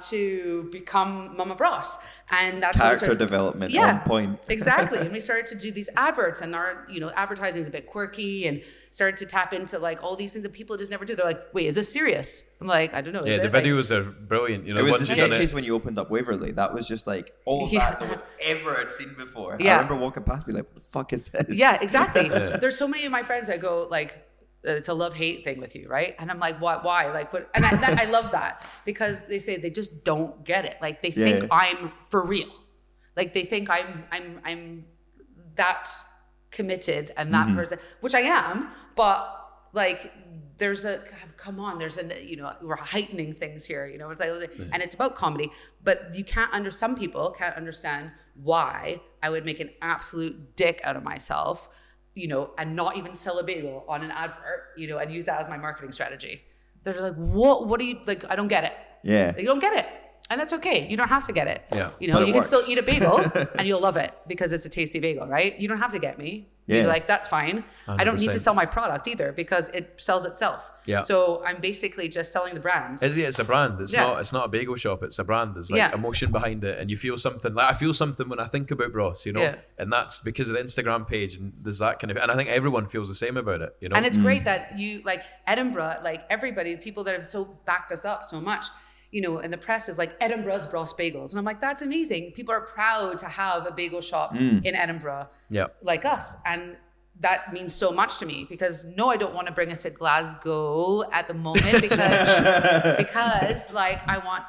to become Mama Bross. And that's character development on point. Exactly. And we started to do these adverts, and our, advertising is a bit quirky, and started to tap into like all these things that people just never do. They're like, wait, is this serious? I'm like, I don't know. Yeah, the videos are brilliant. It was the sketches when you opened up Waverley. That was just like all that no one ever had seen before. Yeah. I remember walking past, be like, what the fuck is this? Yeah, exactly. There's so many of my friends that go like, it's a love-hate thing with you, right? And I'm like, why? Like, what? And I love that because they say they just don't get it. Like, they think I'm for real. Like, they think I'm that committed and that person, which I am. But like, there's we're heightening things here. It's like, and it's about comedy. But some people can't understand why I would make an absolute dick out of myself, and not even sell a bagel on an advert, and use that as my marketing strategy. They're like, what do you, like, I don't get it. Yeah. You don't get it. And that's okay. You don't have to get it. Yeah. You can still eat a bagel and you'll love it because it's a tasty bagel, right? You don't have to get me. Yeah. You're like, that's fine. 100%. I don't need to sell my product either because it sells itself. Yeah. So I'm basically just selling the brand. It's a brand. It's not a bagel shop. It's a brand. There's like emotion behind it, and you feel something. Like I feel something when I think about Bross, and that's because of the Instagram page, and there's that kind of. And I think everyone feels the same about it, And it's great that you like Edinburgh, like everybody, people that have so backed us up so much. And the press is like Edinburgh's Bross Bagels. And I'm like, that's amazing. People are proud to have a bagel shop in Edinburgh like us. And that means so much to me because no, I don't want to bring it to Glasgow at the moment because like I want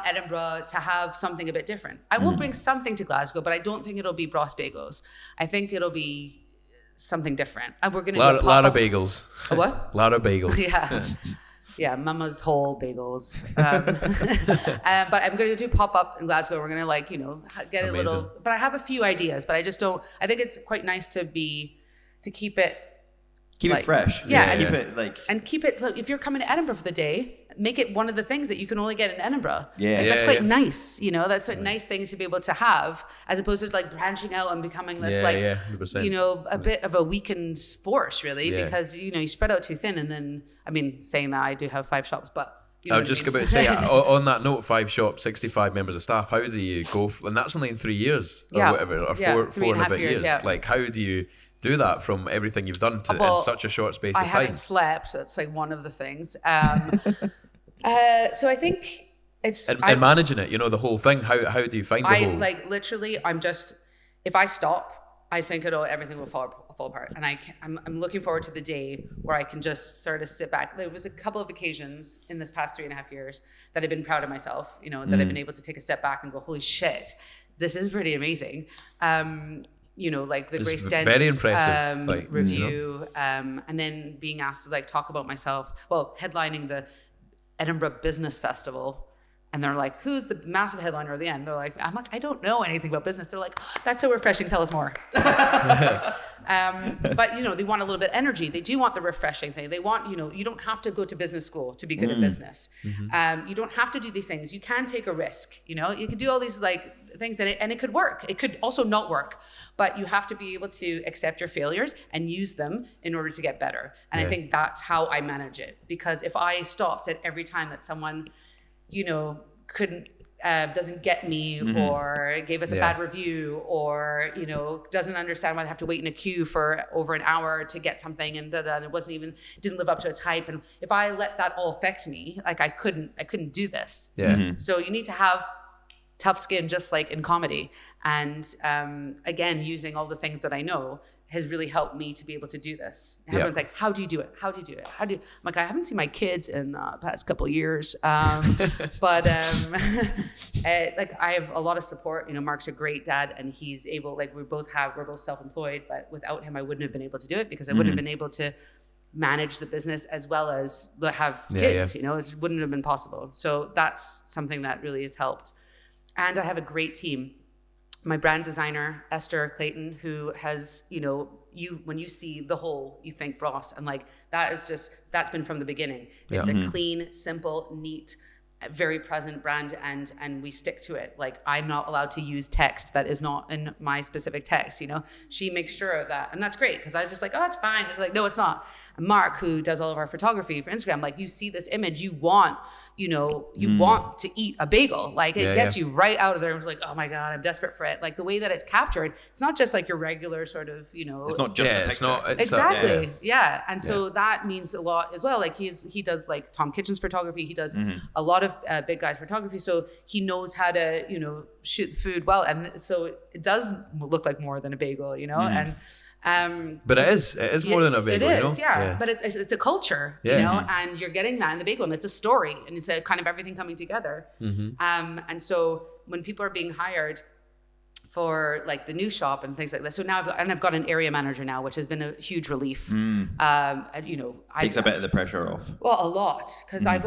Edinburgh to have something a bit different. I will bring something to Glasgow, but I don't think it'll be Bross Bagels. I think it'll be something different. And we're going to do a lot of bagels. A what? A lot of bagels. Yeah. Yeah, Mama's whole bagels. But I'm going to do pop-up in Glasgow. We're going to get a little, but I have a few ideas, but I just don't, I think it's quite nice to keep it. Keep it fresh. Yeah. Keep it like. And keep it, so if you're coming to Edinburgh for the day, make it one of the things that you can only get in Edinburgh. Yeah. Like, that's quite nice. That's a nice thing to be able to have as opposed to like branching out and becoming this 100%. A bit of a weakened force really because, you spread out too thin. And then, saying that I do have 5 shops, but I was just about to say, on that note, 5 shops, 65 members of staff, how do you go, and that's only in 3 years or whatever, or four and a bit years. Yeah. Like, how do you do that from everything you've done in such a short space of time? I haven't slept. That's like one of the things. So I think it's... And managing it, the whole thing, how do you find the whole... Like, literally, I'm just... If I stop, I think everything will fall apart. And I'm looking forward to the day where I can just sort of sit back. There was a couple of occasions in this past 3.5 years that I've been proud of myself, that I've been able to take a step back and go, holy shit, this is pretty amazing. Like the Grace Dent very impressive review, and then being asked to like talk about myself. Well, headlining the Edinburgh Business Festival, and they're like, "Who's the massive headliner at the end?" They're like, "I'm like, I don't know anything about business." They're like, "That's so refreshing. Tell us more." But they want a little bit of energy. They do want the refreshing thing. They want you don't have to go to business school to be good at business. You don't have to do these things. You can take a risk. You can do all these like things and it could work. It could also not work, but you have to be able to accept your failures and use them in order to get better. And I think that's how I manage it. Because if I stopped at every time that someone, couldn't, doesn't get me or gave us a bad review or, doesn't understand why they have to wait in a queue for over an hour to get something and it didn't live up to its hype. And if I let that all affect me, like I couldn't do this. Yeah. So you need to have tough skin, just like in comedy. And again, using all the things that I know has really helped me to be able to do this. And everyone's like, how do you do it? How do you do it? I'm like, I haven't seen my kids in the past couple of years. But like I have a lot of support. You know, Mark's a great dad, and he's able, like we're both self-employed, but without him, I wouldn't have been able to do it, because I wouldn't have been able to manage the business as well as have kids, you know, it wouldn't have been possible. So that's something that really has helped. And I have a great team. My brand designer, Esther Clayton, who has, you know, when you see the whole, you think Bross, and like, that's been from the beginning. It's a clean, simple, neat, very present brand, and we stick to it. Like, I'm not allowed to use text that is not in my specific text, you know. She makes sure of that, and that's great, because I just like, oh, it's fine. It's like, no, it's not. And Mark, who does all of our photography for Instagram, like, you see this image, you want, you know, you want to eat a bagel. Like, it gets you right out of there. It's like, oh my God, I'm desperate for it. Like, the way that it's captured, it's not just like your regular sort of, you know, it's not just a picture. Exactly. And so that means a lot as well. Like, he does like Tom Kitchen's photography. He does a lot of big guys photography. So he knows how to, you know, shoot the food well. And so it does look like more than a bagel, you know, but it is more than a bagel, it is, you know? yeah. But it's a culture, you know, and you're getting that in the bagel, and it's a story, and it's a kind of everything coming together. And so when people are being hired for like the new shop and things like that, so now I've got an area manager now, which has been a huge relief. You know, takes a bit of the pressure off. Well, a lot, because I've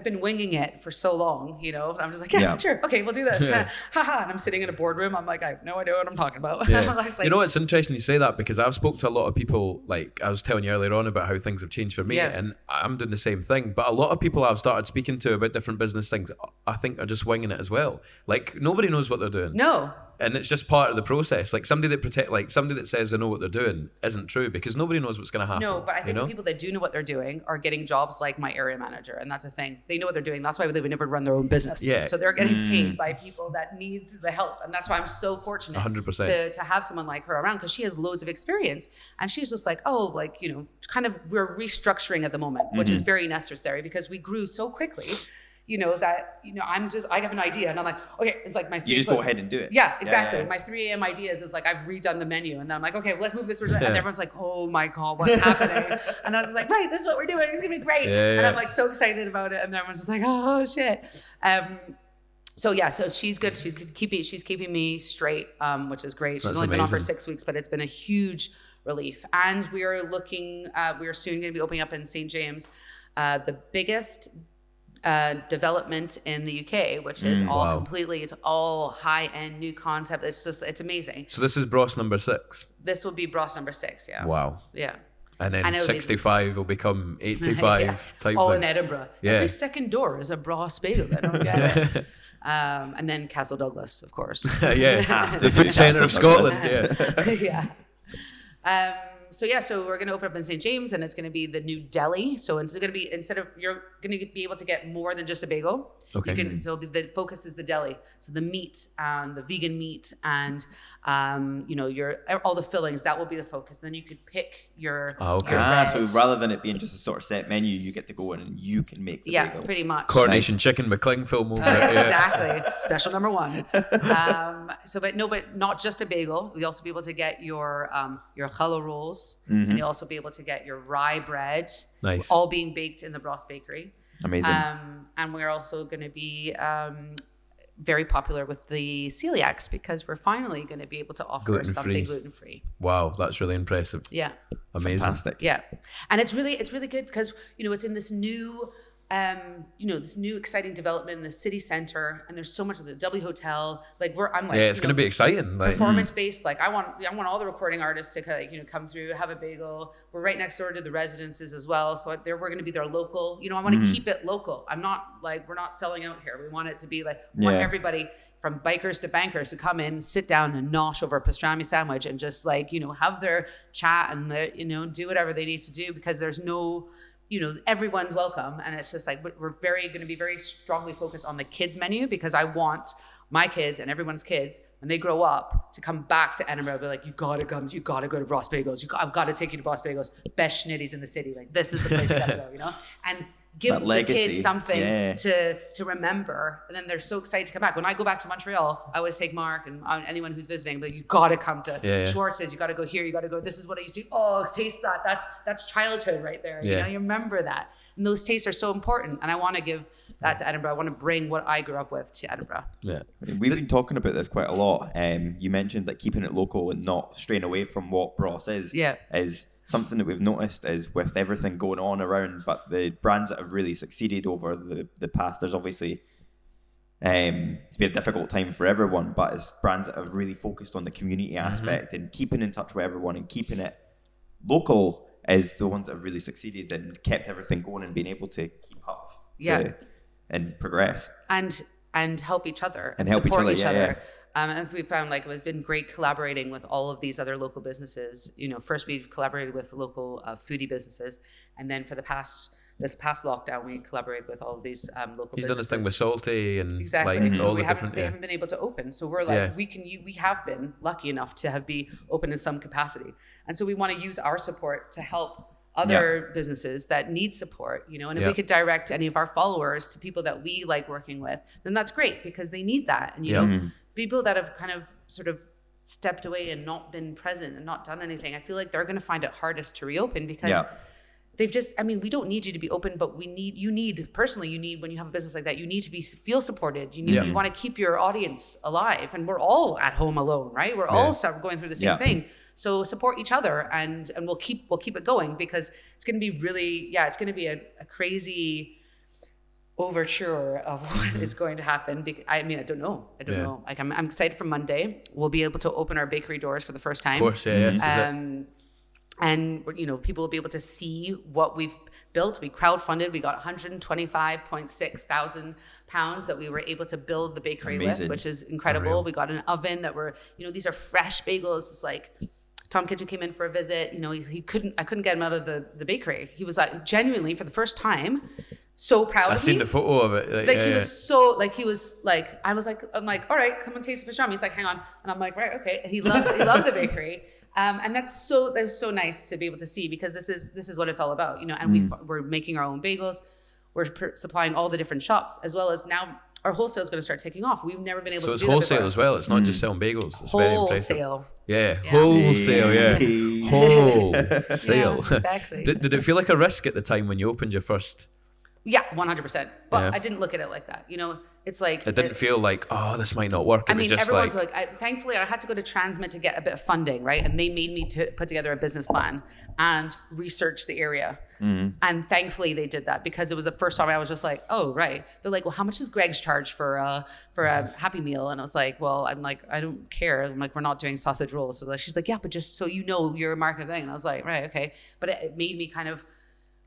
been winging it for so long, you know. I'm just like, sure, okay, we'll do this. Haha, and I'm sitting in a boardroom. I'm like, I have no idea what I'm talking about. Like, you know, it's interesting you say that, because I've spoke to a lot of people. Like I was telling you earlier on about how things have changed for me, and I'm doing the same thing. But a lot of people I've started speaking to about different business things, I think are just winging it as well. Like, nobody knows what they're doing. No. And it's just part of the process. Like, somebody that says they know what they're doing isn't true, because nobody knows what's going to happen. No, but I think the people that do know what they're doing are getting jobs like my area manager, and that's a thing. They know what they're doing. That's why they would never run their own business. Yeah. So they're getting paid by people that need the help, and that's why I'm so fortunate 100% to have someone like her around, because she has loads of experience, and she's just like, oh, like, you know, kind of, we're restructuring at the moment, which is very necessary, because we grew so quickly. You know, that, you know, I have an idea, and I'm like, okay, it's like my 3 You just go ahead and do it. Yeah, exactly. My 3 a.m. ideas is like, I've redone the menu, and then I'm like, okay, well, let's move this person. And everyone's like, oh my God, what's happening? And I was just like, right, this is what we're doing. It's gonna be great. And I'm like so excited about it. And everyone's just like, oh shit. So she's good. She's keeping me straight, which is great. She's only been on for 6 weeks, but it's been a huge relief. And we are soon going to be opening up in St. James, the biggest development in the UK, which is it's all high-end new concept. It's amazing. So this is Bross number 6. This will be Bross number 6. Yeah. Wow. Yeah. And then 65 will become 85 type all thing. In Edinburgh. Every second door is a Bross bagel. I don't get it. And then Castle Douglas, of course. The food centre of Scotland. So we're going to open up in St. James, and it's going to be the new deli. So it's going to be, you're going to be able to get more than just a bagel. Okay. So the focus is the deli. So the meat, the vegan meat, and you know, all the fillings, that will be the focus. Then you could pick your bread. So rather than it being just a sort of set menu, you get to go in and you can make the bagel. Yeah, pretty much. Coronation chicken McCling film over it. Exactly. Special number 1. But not just a bagel. You'll also be able to get your challah rolls, and you'll also be able to get your rye bread. Nice. All being baked in the Bross bakery. Amazing. And we're also going to be very popular with the celiacs, because we're finally going to be able to offer something gluten-free. Wow, that's really impressive. Yeah. Amazing. Fantastic. Yeah. And it's really good, because, you know, it's in this new, this new exciting development in the city center, and there's so much of the W Hotel. Like it's going to be exciting. Performance based. Like I want all the recording artists to come through, have a bagel. We're right next door to the residences as well, so we're going to be their local. You know, I want to keep it local. I'm not like, we're not selling out here. We want it to be like, want everybody from bikers to bankers to come in, sit down and nosh over a pastrami sandwich, and just like, you know, have their chat and do whatever they need to do, because there's no, you know, everyone's welcome. And it's just like, we're going to be very strongly focused on the kids menu, because I want my kids and everyone's kids, when they grow up, to come back to Edinburgh, be like, you gotta go to Bross Bagels. I've got to take you to Bross Bagels. Best schnitties in the city. Like, this is the place you gotta go, you know? And give That the legacy. kids something Yeah. to remember, and then they're so excited to come back. When I go back to Montreal, I always take Mark and anyone who's visiting, but you got to come to Schwartz's, you got to go here, you got to go, this is what I used to, taste that, that's childhood right there. You know, you remember that, and those tastes are so important, and I want to give that to Edinburgh. I want to bring what I grew up with to Edinburgh. We've been talking about this quite a lot. You mentioned that keeping it local and not straying away from what Bross is something that we've noticed is with everything going on around, but the brands that have really succeeded over the past, there's obviously it's been a difficult time for everyone, but it's brands that have really focused on the community aspect and keeping in touch with everyone and keeping it local is the ones that have really succeeded and kept everything going and been able to keep up and progress and help each other and help support each other. And we found like it has been great collaborating with all of these other local businesses. You know, first we've collaborated with local foodie businesses, and then for this past lockdown, we collaborated with all of these local businesses. He's done this thing with Salty and exactly. like all the they different. haven't been able to open, so we're like we have been lucky enough to be open in some capacity, and so we want to use our support to help other businesses that need support, you know, and if we could direct any of our followers to people that we like working with, then that's great because they need that. And, you know, people that have kind of sort of stepped away and not been present and not done anything, I feel like they're going to find it hardest to reopen because they've just, I mean, we don't need you to be open, but you need when you have a business like that, you need to feel supported. You want to keep your audience alive, and we're all at home alone, right? We're all going through the same thing. So support each other, and we'll keep it going because it's going to be really, it's going to be a crazy overture of what is going to happen. I mean, I don't know. Like I'm excited for Monday. We'll be able to open our bakery doors for the first time. Of course, and you know, people will be able to see what we've built. We crowdfunded. We got 125.6 thousand pounds that we were able to build the bakery with, which is incredible. Unreal. We got an oven that these are fresh bagels. It's like Tom Kitchen came in for a visit. You know, I couldn't get him out of the bakery. He was like genuinely for the first time so proud of me. I seen the photo of it. I'm like, all right, come and taste the pastrami. He's like, hang on. And I'm like, right, okay. And he loved the bakery. And that's so nice to be able to see because this is what it's all about, you know, and we're making our own bagels. We're supplying all the different shops as well as now our wholesale is going to start taking off. We've never been able to do that. So it's wholesale as well. It's not just selling bagels. It's very impressive. Wholesale. Wholesale, Wholesale. Exactly. Did it feel like a risk at the time when you opened your first? Yeah, 100%. But I didn't look at it like that. You know, it's like it didn't feel like, this might not work. It was just everyone's thankfully I had to go to Transmit to get a bit of funding, right? And they made me to put together a business plan and research the area. And thankfully they did that because it was the first time I was just like, oh, right. They're like, well, how much does Greg's charge for a Happy Meal? And I was like, well, I'm like, I don't care. I'm like, we're not doing sausage rolls. So she's like, yeah, but just so you know, you're a market thing. And I was like, right, okay. But it made me kind of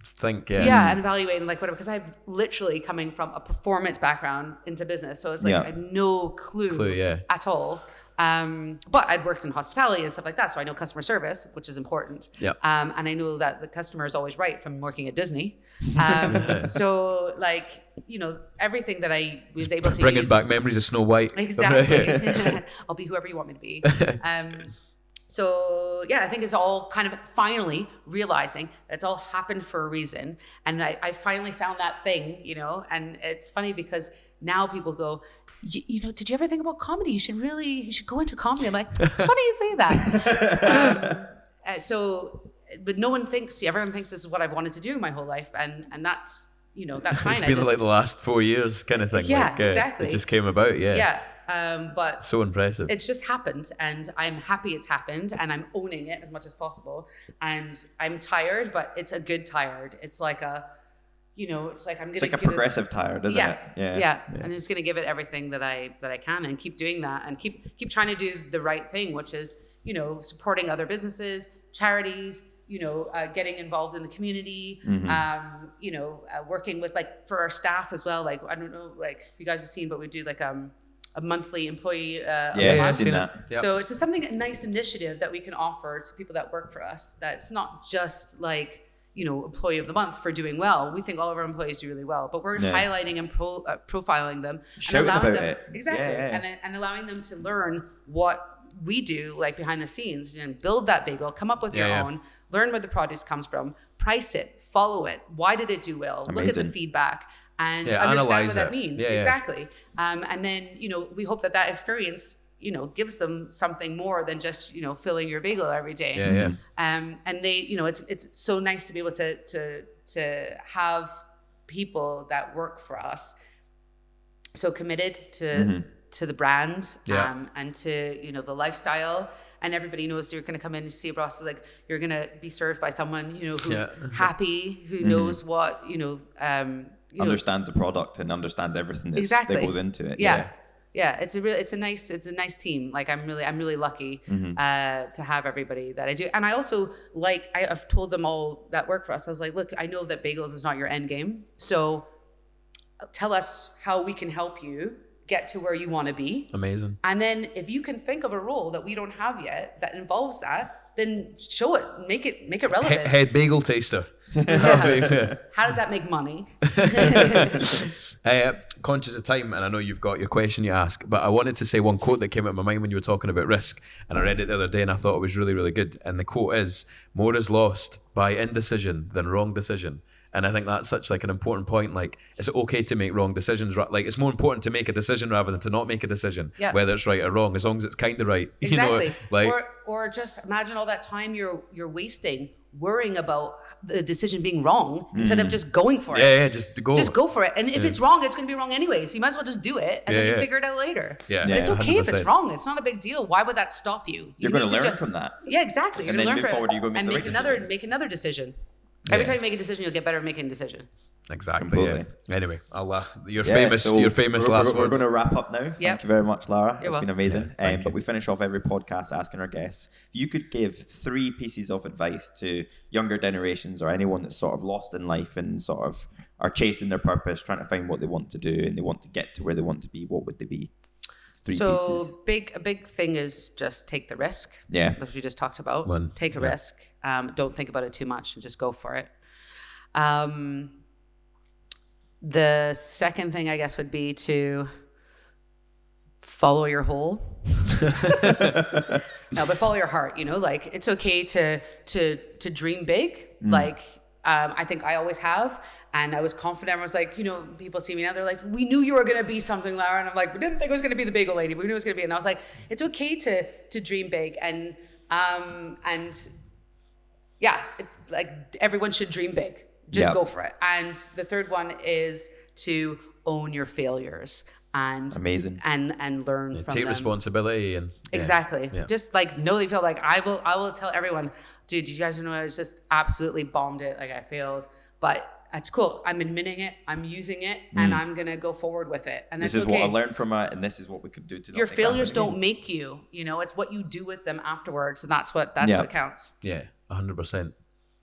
think, and evaluating like whatever, because I'm literally coming from a performance background into business, so it's like I had no clue at all. But I'd worked in hospitality and stuff like that, so I know customer service, which is important. And I know that the customer is always right from working at Disney. So like, you know, everything that I was able to bringing use, back memories of Snow White. Exactly. I'll be whoever you want me to be. So I think it's all kind of finally realizing that it's all happened for a reason. And I finally found that thing, you know, and it's funny because now people go, you know, did you ever think about comedy? You should go into comedy. I'm like, it's funny you say that. But everyone thinks this is what I've wanted to do my whole life. And that's, you know, that's fine. It's been like the last 4 years kind of thing. Yeah, exactly. It just came about. But so impressive. It's just happened, and I'm happy it's happened, and I'm owning it as much as possible. And I'm tired, but it's a good tired. It's like a, you know, it's like I'm gonna. It's like a progressive tired, isn't it? Yeah. And I'm just gonna give it everything that I can, and keep doing that, and keep trying to do the right thing, which is, you know, supporting other businesses, charities. You know, getting involved in the community, you know, working with like for our staff as well. Like, I don't know, like if you guys have seen, but we do like a monthly employee. I've seen that. Yep. So it's just a nice initiative that we can offer to people that work for us. That's not just like, you know, employee of the month for doing well. We think all of our employees do really well, but we're highlighting and profiling them, shouting and allowing about them, it exactly, and allowing them to learn what we do like behind the scenes, build that bagel, come up with your own, learn where the produce comes from, price it, follow it. Why did it do well? Amazing. Look at the feedback and understand what that means. Exactly. And then, we hope that experience, gives them something more than just, filling your bagel every day. And they, it's so nice to be able to have people that work for us so committed to the brand and to the lifestyle, and everybody knows you're going to come in and see a Bross, like you're going to be served by someone who's happy, who knows what understands the product and understands everything that goes into it. It's a nice team. Like I'm really lucky to have everybody that I do. And I also I've told them all that work for us, I was like, look, I know that bagels is not your end game, so tell us how we can help you get to where you want to be. Amazing. And then if you can think of a role that we don't have yet that involves that, then show it, make it relevant. Head bagel taster. How does that make money? Conscious of time, and I know you've got your question you ask, but I wanted to say one quote that came out of my mind when you were talking about risk, and I read it the other day and I thought it was really, really good. And the quote is, "More is lost by indecision than wrong decision." And I think that's such like an important point. Like, it's okay to make wrong decisions. Like, it's more important to make a decision rather than to not make a decision, whether it's right or wrong, as long as it's kind of right. Exactly. Or just imagine all that time you're wasting worrying about the decision being wrong instead of just going for it. Yeah, just go. Just go for it. And if it's wrong, it's going to be wrong anyway. So you might as well just do it and then you figure it out later. Yeah. But it's okay 100%. If it's wrong. It's not a big deal. Why would that stop you? You're going to learn from that. Yeah, exactly. You're and going then to learn move forward, you go make another decision. Every time you make a decision, you'll get better at making a decision. Exactly. Completely. Yeah. Anyway, your famous last We're going to wrap up now. Thank you very much, Larah. You're welcome. Been amazing. But we finish off every podcast asking our guests, if you could give 3 pieces of advice to younger generations or anyone that's sort of lost in life and sort of are chasing their purpose, trying to find what they want to do and they want to get to where they want to be, what would they be? 3 pieces. A big thing is just take the risk. Yeah. As we just talked about. Take a risk. Don't think about it too much and just go for it. The second thing, I guess, would be to follow your hole. No, but follow your heart. Like it's okay to dream big. Like I think I always have, and I was confident. I was like, people see me now. They're like, "We knew you were gonna be something, Larah," and I'm like, "We didn't think it was gonna be the bagel lady, but we knew it was gonna be." And I was like, "It's okay to dream big," and yeah, it's like everyone should dream big. Just go for it. And the third one is to own your failures and amazing and learn from take them. Responsibility and exactly. Just like know they feel like I will tell everyone, dude, you guys know I was just absolutely bombed it, like I failed, but that's cool. I'm admitting it, I'm using it, and I'm gonna go forward with it. And this is what I learned from it, and this is what we could do to your failures. Don't make you. It's what you do with them afterwards, and that's what counts. Yeah, 100%.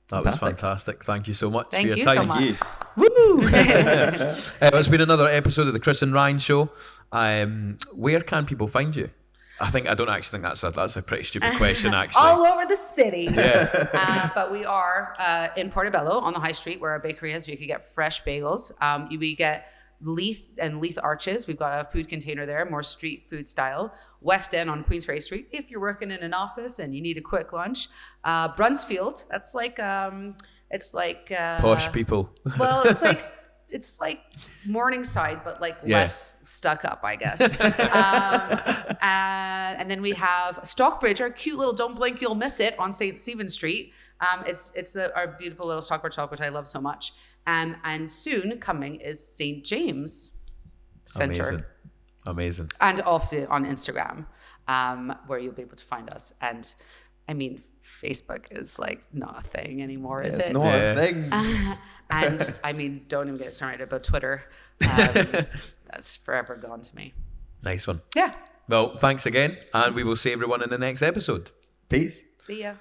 That was fantastic. Thank you so much for your time. So much. Woo! It's been another episode of the Chris and Ryan Show. Where can people find you? I don't actually think that's a pretty stupid question, actually. All over the city. Yeah. But we are in Portobello on the high street where our bakery is. You can get fresh bagels. We get Leith and Leith Arches. We've got a food container there, more street food style. West End on Queensferry Street, if you're working in an office and you need a quick lunch. Brunsfield, that's like it's like posh people. Well, it's like Morningside, but like less stuck up, I guess. And then we have Stockbridge, our cute little "Don't Blink You'll Miss It" on St. Stephen Street. It's our beautiful little Stockbridge shop, which I love so much. And soon coming is St. James Center. Amazing. And obviously on Instagram, where you'll be able to find us. And I mean, Facebook is like not a thing anymore, is it? It's not a thing. And I mean, don't even get started about Twitter. That's forever gone to me. Nice one. Yeah. Well, thanks again. And we will see everyone in the next episode. Peace. See ya.